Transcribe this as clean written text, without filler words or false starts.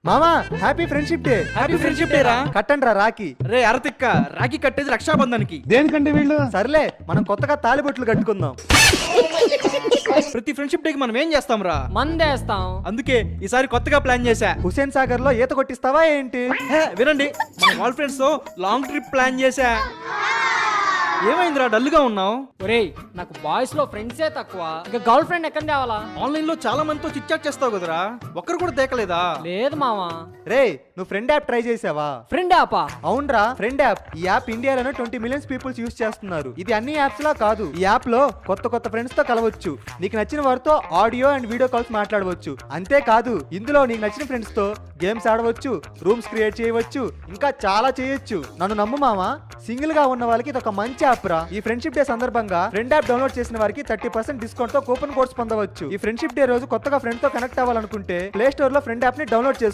మామా happy friendship day. Happy friendship day రా. కట్టండి రా రాఖీ. రే అరతిక్క, రాఖీ కట్టేది రక్షాబంధానికి. దేనికంటే వీళ్ళు సర్లే మనం కొత్తగా తాలిబొట్లు కట్టుకుందాం. ప్రతి ఫ్రెండ్షిప్ డే కి మనం ఏం చేస్తాం రా? మందేస్తాం. అందుకే ఈసారి కొత్తగా ప్లాన్ చేశా. హుసేన్ సాగర్ లో ఈత కొట్టిస్తావా ఏంటి? వినండి, మన గర్ల్ ఫ్రెండ్స్ తో లాంగ్ ట్రిప్ ప్లాన్ చేశా. ఏమైందిరా డల్ గా ఉన్నావు? ఒరేయ్, నాకు బాయ్స్ లో ఫ్రెండ్సే తక్కువ, ఇక గర్ల్ ఫ్రెండ్ ఎక్కడ తేవాలా? ఆన్లైన్ లో చాలా మందితో చిట్ చాట్ చేస్తావు కదరా, ఒక్కరు కూడా దేకలేదా? లేదు మావా. రే నువ్వు ఫ్రెండ్ యాప్ ట్రై చేసావా? ఫ్రెండ్ యాపా? అవునరా, ఫ్రెండ్ యాప్. ఈ యాప్ ఇండియాలోనే 20 మిలియన్స్ పీపుల్స్ యూస్ చేస్తున్నారు. ఇది అన్ని యాప్స్ లా కాదు. ఈ యాప్ లో కొత్త కొత్త ఫ్రెండ్స్ తో కలవచ్చు. నీకు నచ్చిన వారితో ఆడియో అండ్ వీడియో కాల్స్ మాట్లాడవచ్చు. అంతేకాదు ఇందులో నీకు నచ్చిన ఫ్రెండ్స్ తో గేమ్స్ ఆడవచ్చు, రూమ్స్ క్రియేట్ చేయవచ్చు, ఇంకా చాలా చేయొచ్చు. నన్ను నమ్ము మామా, సింగిల్ గా ఉన్న వాళ్ళకి ఇది ఒక మంచి యాప్ రా. ఈ ఫ్రెండ్షిప్ డే సందర్భంగా ఫ్రెండ్ యాప్ డౌన్లోడ్ చేసిన వారికి 30% డిస్కౌంట్ తో కూపన్ కోడ్స్ పొందవచ్చు. ఈ ఫ్రెండ్షిప్ డే రోజు కొత్తగా ఫ్రెండ్ తో కనెక్ట్ అవ్వాలనుకుంటే ప్లే స్టోర్ లో ఫ్రెండ్ యాప్ ని డౌన్లోడ్ చేసుకో.